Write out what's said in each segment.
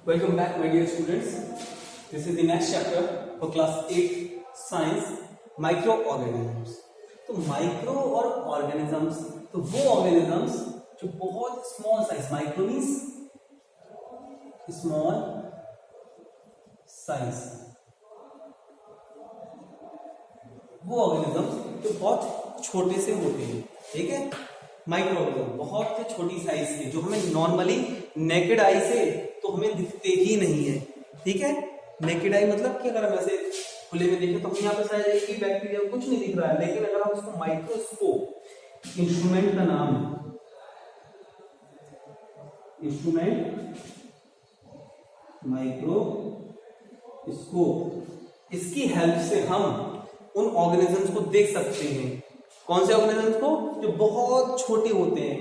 Welcome back, my dear students. This is the next chapter for class 8 science, microorganisms. तो micro और organisms, तो वो organisms जो बहुत small size, micro means small size, वो organisms जो बहुत छोटे से होते हैं, ठीक है। माइक्रो ऑर्गेनिज्म बहुत छोटी साइज के, जो हमें नॉर्मली नेकेड आई से तो हमें दिखते ही नहीं है, ठीक है। नेकेड आई मतलब कि अगर हम ऐसे खुले में देखें तो हमें यहाँ पे शायद एक ही बैक्टीरिया कुछ नहीं दिख रहा है, लेकिन अगर हम उसको माइक्रोस्कोप, इंस्ट्रूमेंट का नाम है इंस्ट्रूमेंट माइक्रोस्कोप, इसकी हेल्प से हम उन ऑर्गेनिजम्स को देख सकते हैं। कौन से ऑर्गेनिजम्स को? जो बहुत छोटे होते हैं,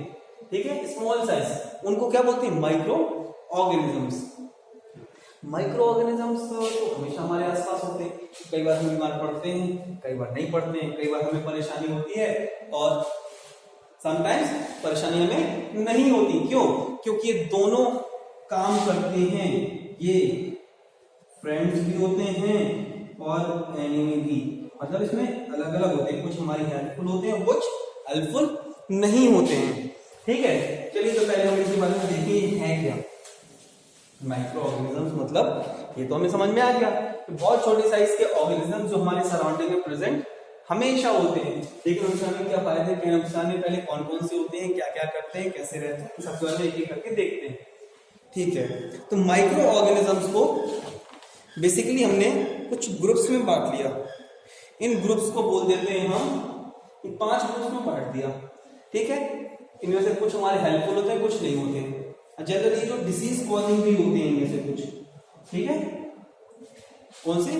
ठीक है, स्मॉल साइज, उनको क्या बोलते हैं? Micro organisms. माइक्रो ऑर्गेनिजम्स तो हमेशा हमारे आसपास होते हैं। कई बार हम बीमार पड़ते हैं, कई बार नहीं पड़ते हैं, कई बार हमें परेशानी होती है और समटाइम्स परेशानी हमें नहीं होती। क्यों? क्योंकि ये दोनों काम करते हैं, ये फ्रेंड्स भी होते हैं और एनिमी भी, मतलब इसमें अलग अलग होते हैं, कुछ हमारी हेल्पफुल होते हैं, कुछ हेल्पफुल नहीं होते हैं, ठीक है। चलिए तो पहले हम इसके बारे में देखिए है क्या माइक्रो ऑर्गेनिजम्स। मतलब ये तो हमें समझ में आ गया कि बहुत छोटे साइज के ऑर्गेनिजम्स जो हमारे सराउंडिंग में प्रेजेंट हमेशा होते हैं, लेकिन उनसे हमें क्या फायदे, क्या नुकसान है, पहले कौन कौन से होते हैं, क्या क्या करते हैं, कैसे रहते हैं, सबके बारे में एक एक करके देखते हैं, ठीक है। तो माइक्रो ऑर्गेनिजम्स को बेसिकली हमने कुछ ग्रुप्स में बांट लिया। इन ग्रुप्स को बोल देते हैं हम, इन 5 ग्रुप्स में बांट दिया, ठीक है। इनमें से कुछ हमारे हेल्पफुल होते हैं, कुछ नहीं होते हैं। जनरली जो डिसीज कॉजिंग भी होते हैं इनमें से कुछ, ठीक है। कौन से?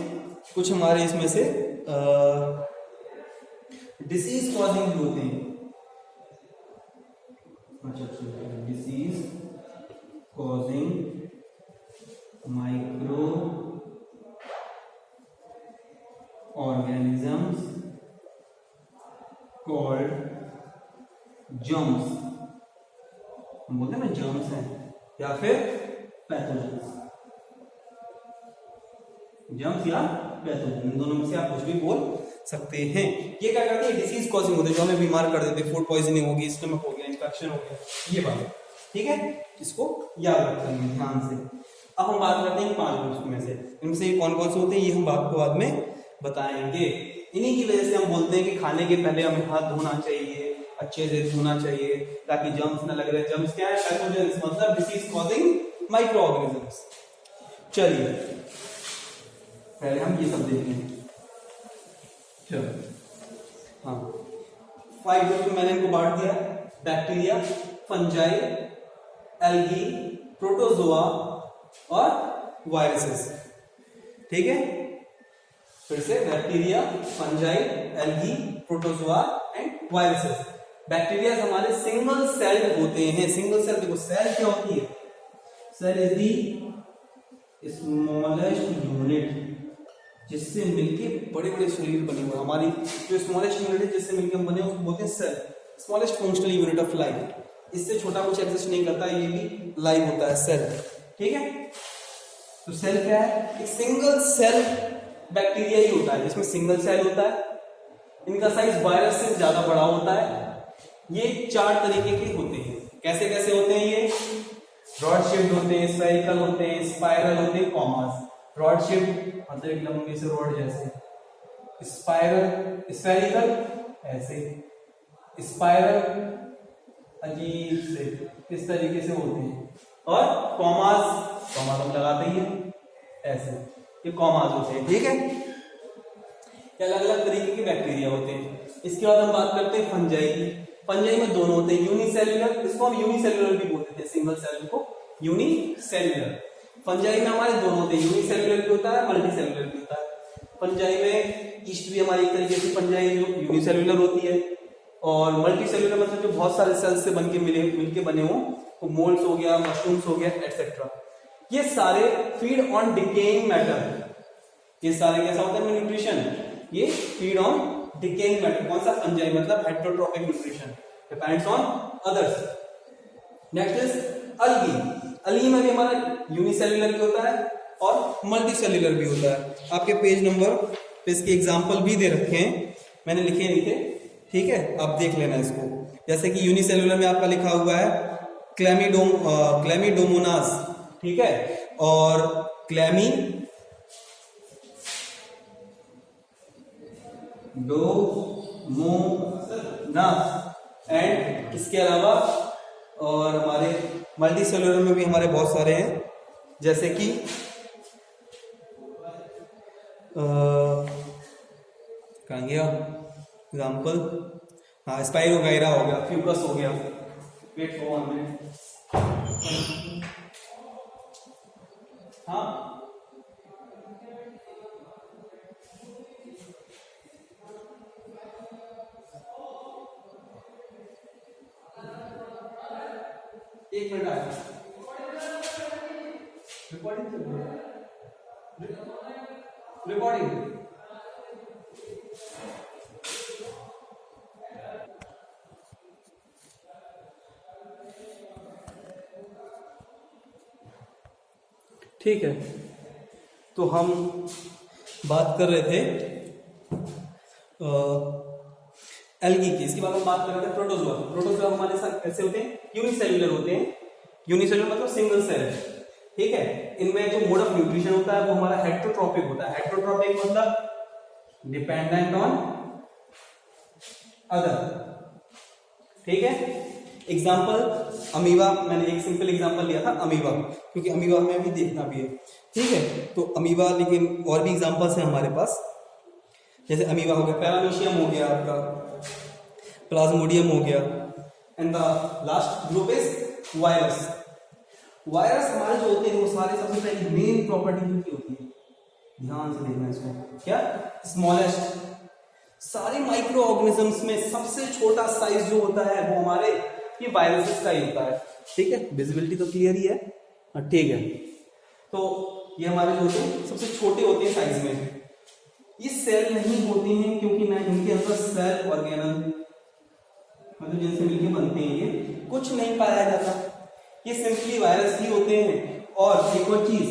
कुछ हमारे इसमें से डिसीज कॉजिंग भी होते हैं। अच्छा, disease causing micro organisms called germs, हम बोलते हैं ना जर्म्स हैं, या फिर पैथोजेंस। जर्म्स या पैथोजेन, इन दोनों में से आप कुछ भी बोल सकते हैं। ये क्या करते हैं? डिसीज कॉजिंग होते हैं, जो हमें बीमार कर देते हैं। फूड पॉइजनिंग होगी, स्टमक हो गया, इंफेक्शन हो गया, ये बात, ठीक है। इसको याद रखेंगे ध्यान से। अब हम बात करते हैं 5 ग्रुप्स में से। इनमें से कौन कौन से होते हैं ये हम आपको बाद में बताएंगे। इन्हीं की वजह से हम बोलते हैं कि खाने के पहले हमें हाथ धोना चाहिए, अच्छे से धोना चाहिए, ताकि जर्म्स ना लग रहे। जर्म्स क्या है? पैथोजेंस, मतलब डिसीज कॉजिंग माइक्रो ऑर्गेनिजम्स। चलिए पहले हम ये सब देखेंगे। चलो हाँ, 5 ग्रुप में मैंने इनको बांट दिया। बैक्टीरिया, फंजाई, एल्गी, प्रोटोजोआ और वायरसेस, ठीक है। फिर से bacteria, fungi, algae, protozoa and viruses. Bacteria हमारे सिंगल सेल होते हैं। सिंगल सेल, देखो सेल क्या होती है? Cell is the smallest unit जिससे मिलके बड़े बड़े शरीर बने हुए। हमारी जो स्मॉलेस्ट यूनिट है जिससे मिलके हम बने उसको बोलते हैं cell, smallest functional unit of life. इससे छोटा कुछ एग्जिस्ट नहीं करता, ये भी लाइव होता है, सेल, ठीक है। तो सेल क्या है? एक सिंगल सेल बैक्टीरिया ही होता है जिसमें सिंगल सेल होता है। इनका साइज वायरस से ज्यादा बड़ा होता है। ये 4 तरीके के होते हैं। कैसे कैसे होते हैं ये? रॉड शेप्ड होते हैं, स्फेरिकल होते हैं, स्पाइरल होते हैं, कॉमर्स। रॉड शेप्ड मतलब एक लंबी से रॉड जैसे, स्पाइरल, स्फेरिकल ऐसे, स्पाइरल अजीब से इस तरीके से होते हैं, और कॉमर्स, कॉमा हम लगाते ही हैं ऐसे, ये कॉमर्स होते हैं, ठीक है। ये अलग अलग तरीके के बैक्टीरिया होते हैं। इसके बाद हम बात करते हैं फंजाई की। फंजाई में दोनों होते हैं, यूनिसेल्युलर, इसको हम यूनिसेल्युलर भी बोलते थे, सिंगल सेल को यूनिसेल्युलर। फंजाई में हमारे दोनों होते हैं, यूनिसेल्युलर भी होता है, मल्टीसेल्युलर भी होता है। फंजाई में ईस्ट भी हमारी एक तरीके से फंजाई जो यूनिसेल्युलर होती है, और मल्टीसेल्युलर मतलब जो बहुत सारे सेल्स से बनके मिलके बने हो, तो मोल्ड्स हो गया, मशरूम्स हो गया, एटसेट्रा। ये सारे फीड ऑन डिकेइंग मैटर। ये सारे कैसा होता है न्यूट्रिशन? ये फीड ऑन डिकेइंग मैटर। कौन सा? फंजाई, मतलब heterotrophic nutrition, depends on others. Next is algae. अलगी में भी हमारा यूनिसेल्युलर भी होता है और मल्टी सेल्युलर भी होता है। आपके पेज नंबर पे इसके एग्जाम्पल भी दे रखे हैं, मैंने लिखे नहीं थे, ठीक है, आप देख लेना इसको। जैसे कि यूनिसेल्युलर में आपका लिखा हुआ है क्लैमिडोमोनास, ठीक है, और क्लैमिडोमोनास एंड इसके अलावा और हमारे मल्टी सेल्युलर में भी हमारे बहुत सारे हैं, जैसे कि कहाँ गया एग्जाम्पल, हाँ स्पाइरोगाइरा हो गया, फ्यूकस हो गया, वेट फॉर 1 मिनट, हाँ एक मिनट आया, रिकॉर्डिंग चल रही है, रिकॉर्डिंग, ठीक है। तो हम बात कर रहे थे एल्गी की, इसके बाद हम बात कर रहे थे प्रोटोजोआ। प्रोटोजोआ हमारे साथ कैसे होते हैं, यूनिसेल्युलर होते हैं, यूनिसेल्युलर मतलब सिंगल सेल, ठीक है। इनमें जो मोड ऑफ न्यूट्रिशन होता है वो हमारा हेट्रोट्रॉपिक होता है। हेट्रोट्रॉपिक मतलब डिपेंडेंट ऑन अदर, ठीक है। एग्जाम्पल अमीबा, मैंने एक सिंपल एग्जाम्पल लिया था अमीबा, क्योंकि अमीबा में भी देखना भी है, ठीक है। तो अमीबा, लेकिन और भी एग्जाम्पल्स हैं हमारे पास, जैसे अमीबा हो गया, पैरामीशियम हो गया आपका, प्लाज्मोडियम हो गया, and the last group is virus. Virus हमारे जो होते हैं वो सारे सबसे पहले मेन प्रॉपर्टी उनकी होती है, ध्यान से देखना इसको, क्या, स्मॉलेस्ट। सारे माइक्रो ऑर्गेनिजम्स में सबसे छोटा साइज जो होता है वो हमारे ये वायरसेस का ही होता है, ठीक है। विजिबिलिटी तो क्लियर ही है, ठीक है। तो ये हमारे जो होते हैं सबसे छोटे होते हैं साइज में, ये सेल नहीं होते हैं क्योंकि ना इनके अंदर सेल ऑर्गेनल मतलब जिनसे मिलकर बनते हैं ये कुछ नहीं पाया जाता, ये सिंपली वायरस ही होते हैं। और एक और चीज,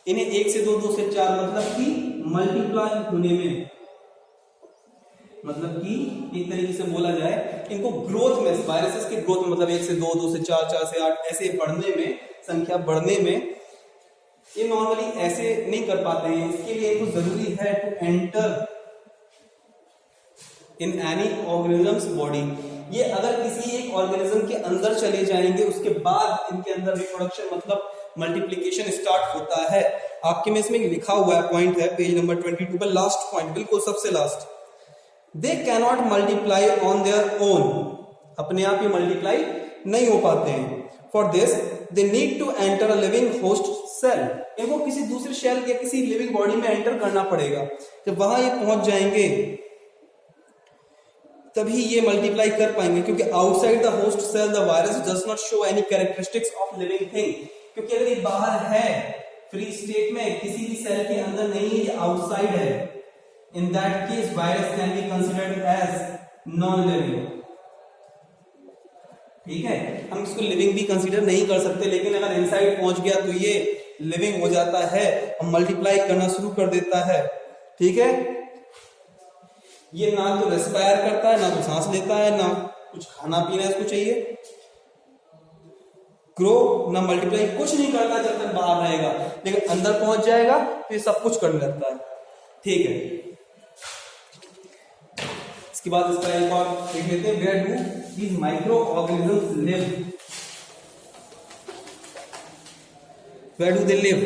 इन्हें 1 से 2, 2 से 4 मतलब कि मल्टीप्लाई होने में, मतलब कि एक तरीके से बोला जाए इनको ग्रोथ में, वायरसेस के ग्रोथ में, मतलब 1 से 2, 2 से 4, 4 से 8 ऐसे बढ़ने में, संख्या बढ़ने में ये नॉर्मली ऐसे नहीं कर पाते हैं। इसके लिए इनको जरूरी है to enter in any organisms body. ये अगर किसी एक ऑर्गेनिज्म के अंदर चले जाएंगे उसके बाद इनके अंदर रिप्रोडक्शन मतलब मल्टीप्लिकेशन स्टार्ट होता है। आपके में इसमें लिखा हुआ है, पॉइंट है पेज नंबर 22 पर, लास्ट पॉइंट, बिल्कुल सबसे last, they cannot multiply on their own, अपने आप ही मल्टीप्लाई नहीं हो पाते हैं। For this they need to enter a living host cell, इनको किसी दूसरे सेल या किसी लिविंग बॉडी में एंटर करना पड़ेगा। जब वहां ये पहुंच जाएंगे तभी ये मल्टीप्लाई कर पाएंगे, क्योंकि outside the host cell the virus does not show any characteristics of living thing. क्योंकि अगर ये बाहर है फ्री स्टेट में, किसी भी सेल के अंदर नहीं है, ये आउटसाइड है, in that case virus can be considered as non living, ठीक है। हम इसको लिविंग भी कंसीडर नहीं कर सकते, लेकिन अगर इनसाइड पहुंच गया तो ये लिविंग हो जाता है और मल्टीप्लाई करना शुरू कर देता है, ठीक है। ये ना तो रेस्पायर करता है, ना तो सांस लेता है, ना कुछ खाना पीना इसको चाहिए, ग्रो ना मल्टीप्लाई, कुछ नहीं करता जब तक बाहर रहेगा, लेकिन अंदर पहुंच जाएगा तो ये सब कुछ करने लगता है, ठीक है। इसके बाद इसका एक और देख लेते हैं, where do these microorganisms live, where do they live.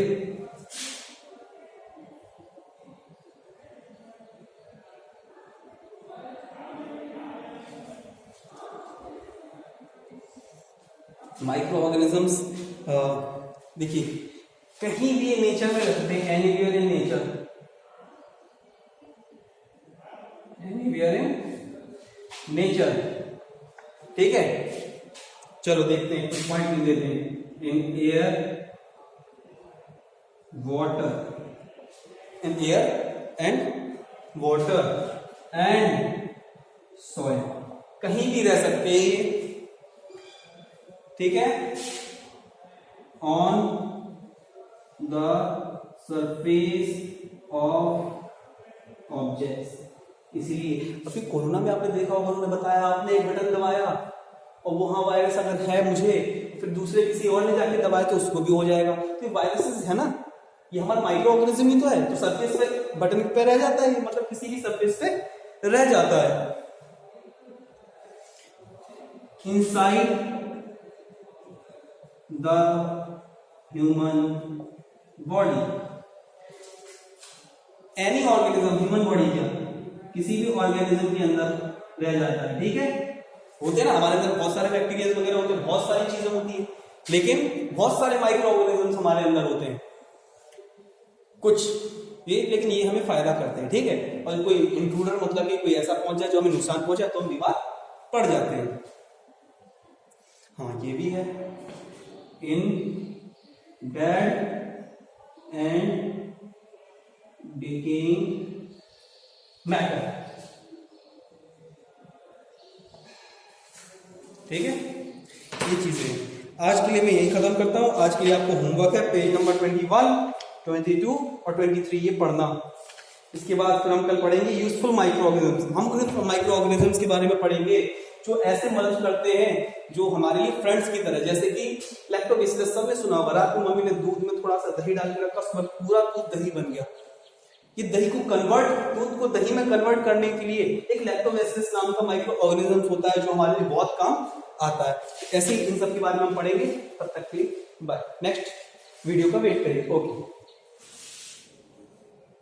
Microorganisms देखिए कहीं भी नेचर में रहते हैं, anywhere in nature, anywhere in nature, ठीक है। चलो देखते हैं, कुछ पॉइंट लिख देते हैं। In air water, in air and water and soil, कहीं भी रह सकते हैं, ठीक है। On the surface of objects. इसलिए अभी कोरोना में आपने देखा होगा, उन्होंने बताया आपने एक बटन दबाया और वहां वायरस अगर है मुझे, फिर दूसरे किसी और ने जाके दबाया तो उसको भी हो जाएगा। तो वायरसेस है ना, ये हमारा माइक्रो ऑर्गेनिज्म ही तो है, तो सरफेस पे बटन पे रह जाता है, मतलब किसी भी सरफेस पे रह जाता है। Inside the human body, any organism, human body क्या, किसी भी ऑर्गेनिज्म के अंदर रह जाता है। ठीक है, होते हैं ना हमारे अंदर बहुत सारे बैक्टीरिया वगैरह होते हैं, बहुत सारी चीजें होती हैं, लेकिन बहुत सारे माइक्रो ऑर्गेनिज्म हमारे अंदर होते हैं कुछ ये, लेकिन ये हमें फायदा करते हैं। ठीक है, और कोई इंट्रूडर मतलब कि कोई ऐसा पहुंच जाए जो हमें नुकसान पहुंचाए तो हम बीमार पड़ जाते हैं। हाँ ये भी है, इन डेड एंड डिकेइंग मैटर। ठीक है, ये चीजें आज के लिए मैं यही खत्म करता हूं। आज के लिए आपको होमवर्क है पेज नंबर 21, 22 और 23 ये पढ़ना। इसके बाद फिर हम कल पढ़ेंगे यूजफुल माइक्रो ऑर्गेनिज्म्स। हम उन माइक्रो ऑर्गेनिज्म्स के बारे में पढ़ेंगे जो ऐसे मदद करते हैं जो हमारे लिए फ्रेंड्स की तरह, जैसे कि लैक्टोबैसिलस, सबने सुना होगा रात को मम्मी ने दूध में थोड़ा सा दही डाल के रखा, उसमें पूरा दूध दही बन गया। ये दही को दूध को दही में कन्वर्ट करने के लिए एक लैक्टोबैसिलस नाम का माइक्रो ऑर्गेनिज्म होता है जो हमारे लिए बहुत काम आता है। ऐसे ही इन सब के बारे में हम पढ़ेंगे। तब तक के लिए बाय, नेक्स्ट वीडियो का वेट करिए। ओके।